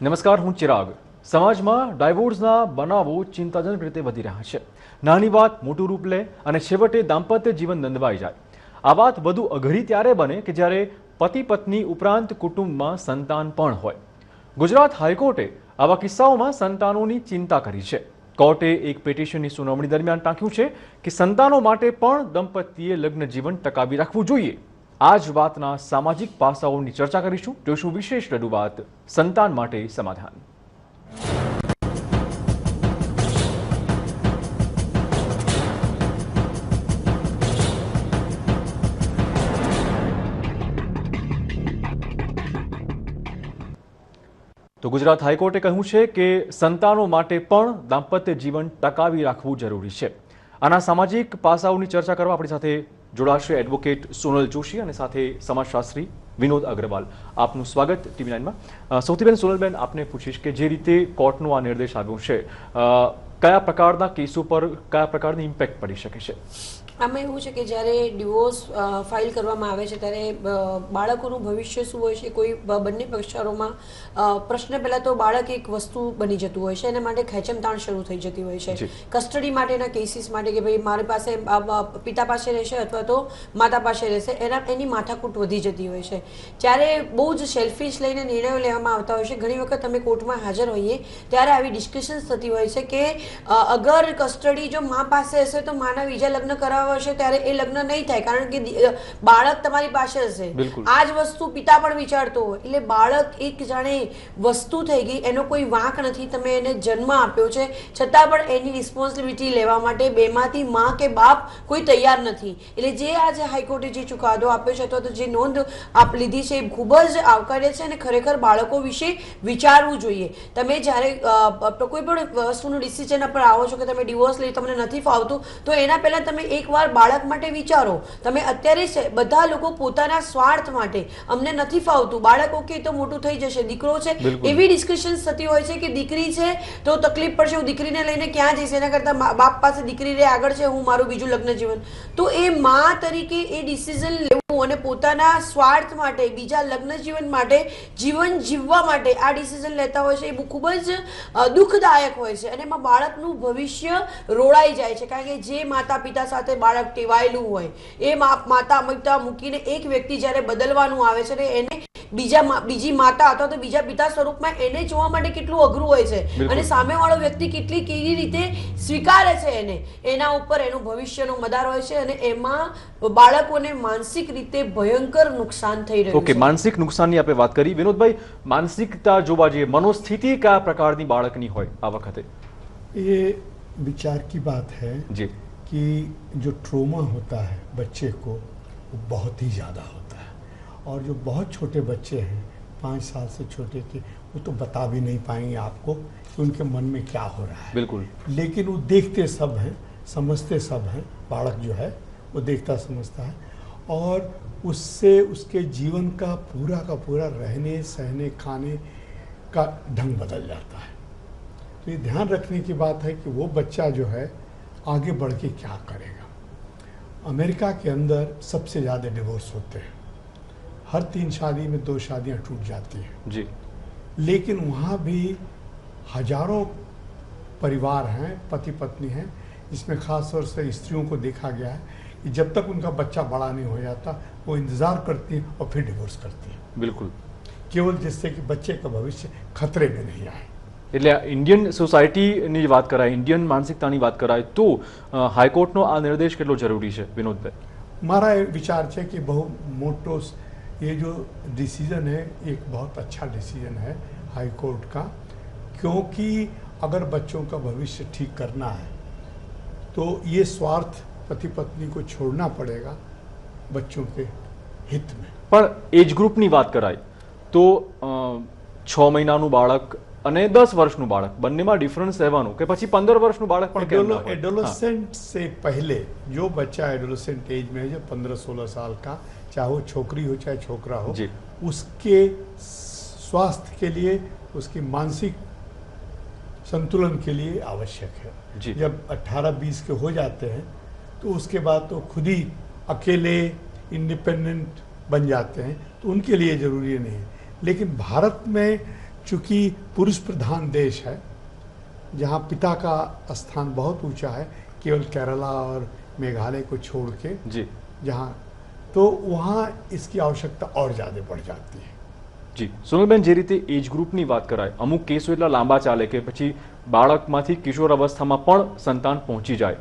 નમસ્કાર, હું ચિરાગ. સમાજમાં ડાયવોર્સના બનાવો ચિંતાજનક રીતે વધી રહ્યા છે. નાની વાત મોટું રૂપ લે અને છેવટે દાંપત્ય જીવન નંદવાઈ જાય. આ વાત વધુ અઘરી ત્યારે બને કે જ્યારે પતિ પત્ની ઉપરાંત કુટુંબમાં સંતાન પણ હોય. ગુજરાત હાઈકોર્ટે આવા કિસ્સાઓમાં સંતાનોની ચિંતા કરી છે. કોર્ટે એક પિટિશનની સુનાવણી દરમિયાન ટાંક્યું છે કે સંતાનો માટે પણ દંપતીએ લગ્ન જીવન ટકાવી રાખવું જોઈએ. આ જ વાતના સામાજિક પાસાઓની ચર્ચા કરીશું. જોશું વિશેષ રજૂઆત સંતાન માટે સમાધાન. તો ગુજરાત હાઈકોર્ટે કહ્યું છે કે સંતાનો માટે પણ દાંપત્ય જીવન ટકાવી રાખવું જરૂરી છે. આના સામાજિક પાસાઓની ચર્ચા કરવા આપણી સાથે જોડાશે એડવોકેટ સોનલ જોશી અને સાથે સમાજશાસ્ત્રી વિનોદ અગ્રવાલ. આપનું સ્વાગત TV9માં. સૌથી પહેલા સોનલબેન, આપને પૂછીશ કે જે રીતે કોર્ટનો આ નિર્દેશ આવ્યો છે, કયા પ્રકારના કેસો પર કયા પ્રકારની ઇમ્પેક્ટ પડી શકે છે? આમાં એવું છે કે જ્યારે ડિવોર્સ ફાઇલ કરવામાં આવે છે ત્યારે બાળકોનું ભવિષ્ય શું હોય છે, કોઈ બંને પક્ષકારોમાં પ્રશ્ન પહેલાં તો બાળક એક વસ્તુ બની જતું હોય છે, એના માટે ખેંચમતાણ શરૂ થઈ જતી હોય છે. કસ્ટડી માટેના કેસીસ માટે કે ભાઈ મારી પાસે પિતા પાસે રહેશે અથવા તો માતા પાસે રહેશે, એની માથાકૂટ વધી જતી હોય છે. જ્યારે બહુ જ સેલ્ફિશ લઈને નિર્ણયો લેવામાં આવતા હોય છે, ઘણી વખત અમે કોર્ટમાં હાજર હોઈએ ત્યારે આવી ડિસ્કશન્સ થતી હોય છે કે અગર કસ્ટડી જો મા પાસે હશે તો માના બીજા લગ્ન કરાવવા હશે ત્યારે એ લગ્ન નહીં થાય, કારણ કે બાળક તમારી પાસે હશે. આ જ વસ્તુ પિતા પણ વિચારતો હોય, એટલે બાળક એક જાણે વસ્તુ થઈ ગઈ, એનો કોઈ વાંક નથી. તમે એને જન્મ આપ્યો છે છતાં પણ એની રિસ્પોન્સિબિલિટી લેવા માટે બેમાંથી માં કે બાપ કોઈ તૈયાર નથી. એટલે જે આજે હાઈકોર્ટે જે ચુકાદો આપ્યો છે અથવા તો જે નોંધ આપ લીધી છે એ ખૂબ જ આવકાર્ય છે અને ખરેખર બાળકો વિશે વિચારવું જોઈએ. તમે જ્યારે કોઈ પણ વસ્તુનું ડિસિઝન પર આવો છો કે તમે ડિવોર્સ લઈ તમને નથી ફાવતું, તો એના પહેલા તમે એક બાળક માટે વિચારો. તમે અત્યારે બધા લોકો પોતાના સ્વાર્થ માટે અમને નથી ફાવતું, બાળક ઓકે તો મોટું થઈ જશે, દીકરો છે એવી ડિસ્કશન થતી હોય છે કે દીકરી છે તો તકલીફ પડશે, હું દીકરીને લઈને ક્યાં જઈશ, એના કરતા બાપ પાસે દીકરી રે આગળ છે, હું મારું બીજું લગ્ન જીવન. તો એ માં તરીકે એ ડિસિઝન લેવું અને પોતાના સ્વાર્થ માટે બીજા લગ્ન જીવન માટે જીવન જીવવા માટે આ ડિસિઝન લેતા હોય છે, એ ખૂબ જ દુઃખદાયક હોય છે અને એમાં બાળકનું ભવિષ્ય રોળાઈ જાય છે. કારણ કે જે માતા પિતા સાથે બાળક ટેવાયેલું હોય એ માતા પિતા મૂકીને એક વ્યક્તિ જ્યારે બદલવાનું આવે છે ને એને બીજી માતા અથવા તો બીજા પિતા સ્વરૂપમાં એને જોવા માટે કેટલું અઘરું હોય છે અને સામેવાળો વ્યક્તિ કેવી રીતે સ્વીકારે છે એને, એના ઉપર એનું ભવિષ્યનો મદાર હોય છે અને એમાં બાળકોને માનસિક રીતે ભયંકર નુકસાન થઈ રહ્યું છે. માનસિક નુકસાનની આપણે વાત કરી. વિનોદભાઈ, માનસિકતા જોવા જઈએ, મનોસ્થિતિ કયા પ્રકારની બાળકની હોય આ વખતે? ये विचार की बात है जी कि जो ट्रोमा होता है बच्चे को वो बहुत ही ज़्यादा होता है, और जो बहुत छोटे बच्चे हैं 5 साल से छोटे के, वो तो बता भी नहीं पाएंगे आपको कि उनके मन में क्या हो रहा है. बिल्कुल. लेकिन वो देखते सब हैं, समझते सब हैं. बालक जो है वो देखता समझता है और उससे उसके जीवन का पूरा रहने सहने खाने का ढंग बदल जाता है. तो ये ध्यान रखने की बात है कि वो बच्चा जो है आगे बढ़ के क्या करेगा. अमेरिका के अंदर सबसे ज़्यादा डिवोर्स होते हैं. हर 3 शादी में 2 शादियां टूट जाती हैं जी. लेकिन वहाँ भी हजारों परिवार हैं, पति पत्नी हैं, जिसमें खास तौर से स्त्रियों को देखा गया है कि जब तक उनका बच्चा बड़ा नहीं हो जाता वो इंतज़ार करती हैं और फिर डिवोर्स करती हैं. बिल्कुल. केवल जिससे कि बच्चे का भविष्य खतरे में नहीं आए. એટલે ઇન્ડિયન સોસાયટીની વાત કરાય, ઇન્ડિયન માનસિકતાની વાત કરાય તો હાઈકોર્ટનો આ નિર્દેશ કેટલો જરૂરી છે વિનોદભાઈ? हमारा विचार है कि बहुत मोटो ये जो डिसीजन है एक बहुत अच्छा डिसीजन है हाई कोर्ट का, क्योंकि अगर बच्चों का भविष्य ठीक करना है तो ये स्वार्थ पति पत्नी को छोड़ना पड़ेगा बच्चों के हित में. પણ એજ ગ્રુપની વાત કરાય તો 6 મહિનાનું બાળક અને 10 વર્ષનું બાળક બંનેમાં ડિફરન્સ રહેવાનું કે પછી 15 વર્ષનું બાળક પણ કેમ ના હોય? एडोलसेंट से पहले जो बच्चा एडोलसेंट एज में है, जो 15-16 साल का, चाहे वो छोकरी हो चाहे छोकरा हो, उसके स्वास्थ्य के लिए, उसकी मानसिक संतुलन के लिए आवश्यक है. जब 18-20 के हो जाते हैं तो उसके बाद तो खुद ही अकेले इंडिपेंडेंट बन जाते हैं, तो उनके लिए ज़रूरी नहीं है. लेकिन भारत में चूंकि पुरुष प्रधान देश है, जहाँ पिता का स्थान बहुत ऊंचा है, केवल केरला और मेघालय को छोड़ के, जी जहाँ, तो वहाँ इसकी आवश्यकता और ज़्यादा बढ़ जाती है। જી સોનલબેન, જે રીતે એજ ગ્રુપની વાત કરાય, અમુક કેસો એટલા લાંબા ચાલે કે પછી બાળકમાંથી કિશોર અવસ્થામાં પણ સંતાન પહોંચી જાય,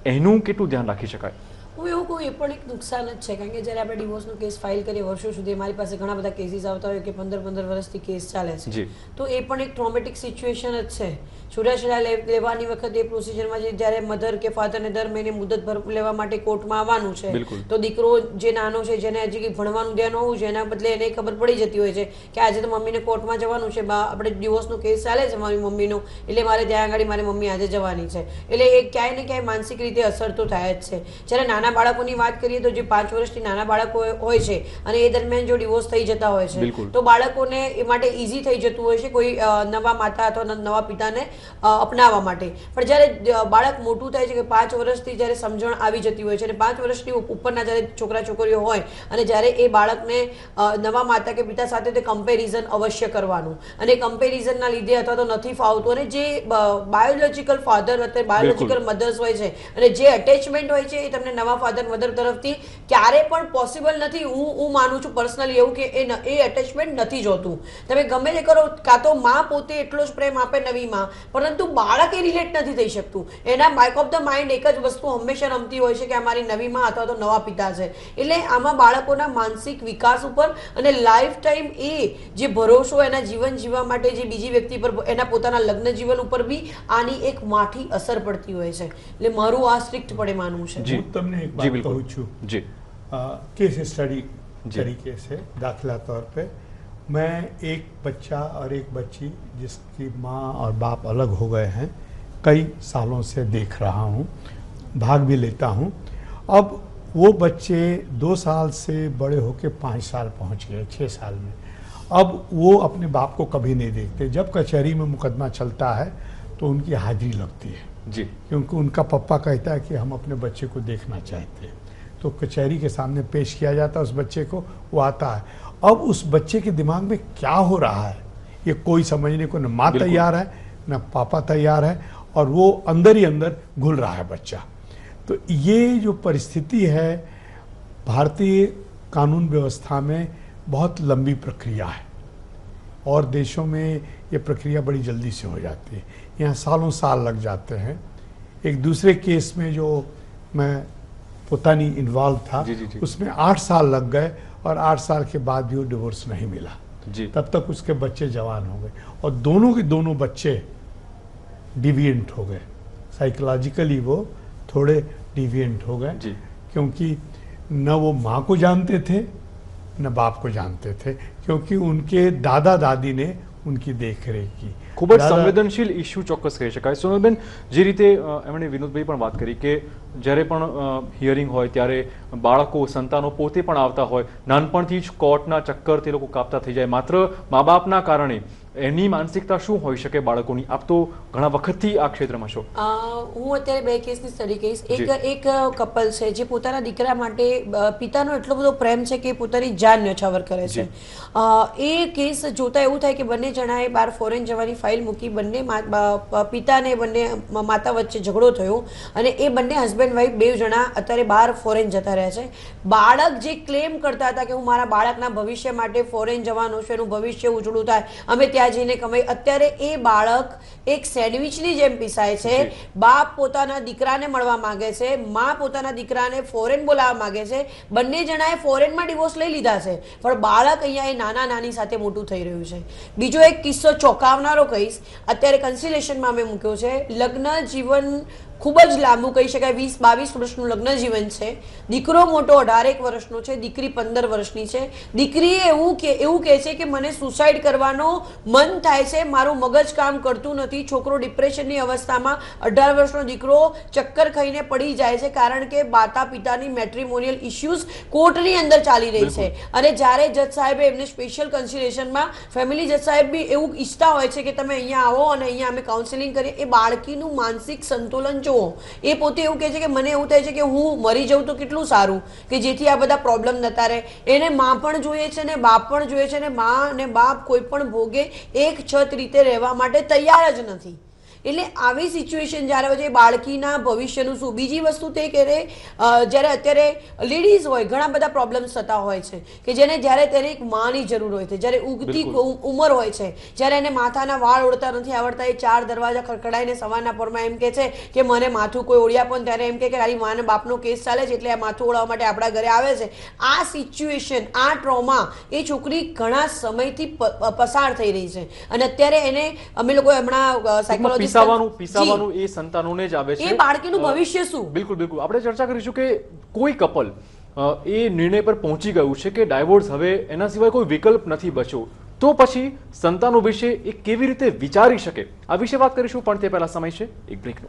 એનું કેટલું ધ્યાન રાખી શકાય? હું એવું કહું, એ પણ એક નુકસાન જ છે, કારણ કે જ્યારે આપણે ડિવોર્સનો કેસ ફાઇલ કરીએ વર્ષો સુધી, મારી પાસે ઘણા બધા કેસીસ આવતા હોય કે 15 વર્ષથી કેસ ચાલે છે, તો એ પણ એક ટ્રોમેટિક સિચ્યુએશન જ છે. છૂટાછેડા લેવાની વખતે એ પ્રોસિજરમાં જ્યારે મધર કે ફાધરને દર મહિને મુદત ભર લેવા માટે કોર્ટમાં આવવાનું છે, તો દીકરો જે નાનો છે, જેને હજી ભણવાનું ધ્યાન હોવું છે, એના બદલે એને ખબર પડી જતી હોય છે કે આજે તો મમ્મીને કોર્ટમાં જવાનું છે, આપણે ડિવોર્સનો કેસ ચાલે છે મારી મમ્મીનો, એટલે મારે ત્યાં આગળ મારી મમ્મી આજે જવાની છે. એટલે એ ક્યાંય ને ક્યાંય માનસિક રીતે અસર તો થાય જ છે. જ્યારે નાના બાળકોની વાત કરીએ તો જે 5 વર્ષથી નાના બાળકો હોય છે અને એ દરમિયાન જો ડિવોર્સ થઈ જતા હોય છે, તો બાળકોને એ માટે ઇઝી થઈ જતું હોય છે કોઈ નવા માતા અથવા નવા પિતાને અપનાવવા માટે. પણ જ્યારે બાળક મોટું થાય છે કે 5 વર્ષથી જ્યારે સમજણ આવી જતી હોય છે અને 5 વર્ષથી ઉપરના જ્યારે છોકરા છોકરીઓ હોય અને જ્યારે એ બાળકને નવા માતા કે પિતા સાથે તે કમ્પેરિઝન અવશ્ય કરવાનું, અને કમ્પેરિઝનના લીધે અથવા તો નથી ફાવતું, અને જે બાયોલોજિકલ ફાધર અથવા બાયોલોજિકલ મધર્સ હોય છે અને જે અટેચમેન્ટ હોય છે એ તમને નવા ફાધર મધર તરફથી ક્યારે પણ પોસિબલ નથી. હું માનું છું પર્સનલી એવું કે એ એટેચમેન્ટ નથી જોતું. તમે ગમે તે કરો, કાં તો માં પોતે એટલો જ પ્રેમ આપે નવી માં, પરંતુ બાળક એ રિલેટ નથી થઈ શકતું. એના બેક ઓફ ધ માઇન્ડ એક જ વસ્તુ હંમેશા રમતી હોય છે કે આ મારી નવી માં અથવા તો નવા પિતા છે. એટલે આમાં બાળકોના માનસિક વિકાસ ઉપર અને લાઈફ ટાઈમ એ જે ભરોસો એના જીવન જીવવા માટે જે બીજી વ્યક્તિ પર, એના પોતાના લગ્ન જીવન ઉપર બી આની એક માઠી અસર પડતી હોય છે. એટલે મારું આ સ્ટ્રિક્ટપણે માનવું છે. હું તમને એક बात कहूँ છું, जी केस स्टडी तरीके से दाखिला तौर पे, मैं एक बच्चा और एक बच्ची जिसकी माँ और बाप अलग हो गए हैं कई सालों से देख रहा हूँ, भाग भी लेता हूँ. अब वो बच्चे 2 साल से बड़े होके 5 साल पहुँच गए, 6 साल में. अब वो अपने बाप को कभी नहीं देखते. जब कचहरी में मुकदमा चलता है तो उनकी हाजिरी लगती है जी, क्योंकि उनका पप्पा कहता है कि हम अपने बच्चे को देखना चाहते हैं. तो कचहरी के सामने पेश किया जाता है उस बच्चे को, वो आता है. अब उस बच्चे के दिमाग में क्या हो रहा है ये कोई समझने को न माँ तैयार है न पापा तैयार है, और वो अंदर ही अंदर घुल रहा है बच्चा. तो ये जो परिस्थिति है भारतीय कानून व्यवस्था में बहुत लंबी प्रक्रिया है, और देशों में ये प्रक्रिया बड़ी जल्दी से हो जाती है. यहाँ सालों साल लग जाते हैं. एक दूसरे केस में जो मैं पोतानी इन्वॉल्व था, जी. उसमें 8 साल लग गए, और 8 साल के बाद भी वो डिवोर्स नहीं मिला जी. तब तक उसके बच्चे जवान हो गए, और दोनों के दोनों बच्चे डिविएंट हो गए. साइकोलॉजिकली वो थोड़े डिविएंट हो गए, क्योंकि न वो माँ को जानते थे न बाप को जानते थे, क्योंकि उनके दादा दादी ने उनकी देखरेख की. ખૂબ જ સંવેદનશીલ ઇસ્યુ ચોક્કસ કહી શકાય. સોનલબેન, જે રીતે એમણે વિનોદભાઈ પણ વાત કરી કે જ્યારે પણ હિયરિંગ હોય ત્યારે બાળકો, સંતાનો પોતે પણ આવતા હોય, નાનપણથી જ કોર્ટના ચક્કર તે લોકો કાપતા થઈ જાય માત્ર મા બાપના કારણે. એની માનસિકતા શું હોઈ શકે બાળકોની? આપ તો ઘણા વખતથી આ ક્ષેત્રમાં છો. હું અત્યારે 2 કેસની સ્ટડી કહીશ. એક કપલ છે જે પોતાના દીકરા માટે પિતાનો એટલો બધો પ્રેમ છે કે પોતાની જાન ન્યોછાવર કરે છે. એ કેસ જોતા એવું થાય કે બંને જણાએ બહાર ફોરેન જવાની ફાઇલ મૂકી, બંને પિતાને બંને માતા વચ્ચે ઝઘડો થયો અને એ બંને હસબન્ડ વાઈફ 2 જણા અત્યારે બહાર ફોરેન જતા રહ્યા છે. બાળક જે ક્લેમ કરતા હતા કે હું મારા બાળકના ભવિષ્ય માટે ફોરેન જવાનું છે, એનું ભવિષ્ય ઉજળું થાય, અમે ત્યાં જઈને કમાઈ, અત્યારે એ બાળક એક સેન્ડવિચની જેમ પીસાય છે. બાપ પોતાના દીકરાને મળવા માંગે છે, માં પોતાના દીકરાને ફોરેન બોલાવવા માંગે છે. બંને જણાએ ફોરેનમાં ડિવોર્સ લઈ લીધા છે, પણ બાળક અહીંયા એ નાના નાની સાથે મોટું થઈ રહ્યું છે. બીજો એક કિસ્સો ચોંકાવનારો કહીશ. અત્યારે કન્સિલેશનમાં અમે મૂક્યો છે. લગ્ન જીવન ખૂબ જ લાંબુ કહી શકાય, 20-22 વર્ષનું લગ્ન જીવન છે. દીકરો મોટો 18 વર્ષનો છે, દીકરી 15 વર્ષની છે. દીકરીએ એવું કહે છે કે મને સુસાઇડ કરવાનો મન થાય છે, મારું મગજ કામ કરતું નથી. છોકરો ડિપ્રેશનની અવસ્થામાં, 18 વર્ષનો દીકરો ચક્કર ખાઈને પડી જાય છે, કારણ કે માતા પિતાની મેટ્રિમોનિયલ ઇશ્યુઝ કોર્ટની અંદર ચાલી રહી છે. અને જ્યારે જજ સાહેબે એમને સ્પેશિયલ કન્સિલેશનમાં, ફેમિલી જજ સાહેબ બી એવું ઈચ્છતા હોય છે કે તમે અહીંયા આવો અને અહીંયા અમે કાઉન્સેલિંગ કરીએ. એ બાળકીનું માનસિક સંતુલન જુઓ, એ પોતે એવું કહે છે કે મને એવું થાય છે કે હું મરી જાઉં તો કેટલું સારું, કે જેથી આ બધા પ્રોબ્લેમ નતા રહે. એને માં પણ જોઈએ છે ને બાપ પણ જોઈએ છે, ને માં અને બાપ કોઈ પણ ભોગે એક છત રીતે રહેવા માટે તૈયાર જ નથી. એટલે આવી સિચ્યુએશન જ્યારે હોય છે, બાળકીના ભવિષ્યનું શું. બીજી વસ્તુ તે કે જ્યારે અત્યારે લેડીઝ હોય ઘણા બધા પ્રોબ્લેમ્સ થતા હોય છે કે જેને જ્યારે તેને એક માની જરૂર હોય છે, જ્યારે ઉગતી ઉંમર હોય છે, જ્યારે એને માથાના વાળ ઓળતા નથી આવડતા, એ 4 દરવાજા ખડખડાઈને સવારના પરમાં એમ કે છે કે મને માથું કોઈ ઓળ્યા પણ ત્યારે એમ કે ખાલી માને બાપનો કેસ ચાલે છે એટલે આ માથું ઓળવા માટે આપણા ઘરે આવે છે. આ સિચ્યુએશન, આ ટ્રોમા એ છોકરી ઘણા સમયથી પસાર થઈ રહી છે, અને અત્યારે એને અમે લોકો હમણાં સાયકોલોજી પીસાવાનું એ સંતાનોને જ આવે છે. એ બાળકીનું ભવિષ્ય શું? બિલકુલ બિલકુલ આપણે ચર્ચા કરીશું કે કોઈ કપલ એ નિર્ણય પર પહોંચી ગયું છે કે ડાયવોર્સ હવે એના સિવાય કોઈ વિકલ્પ નથી બચ્યો, તો પછી સંતાનો વિશે એ કેવી રીતે વિચારી શકે, આ વિશે વાત કરીશું. પણ તે પહેલા સમય છે એક બ્રેકનો.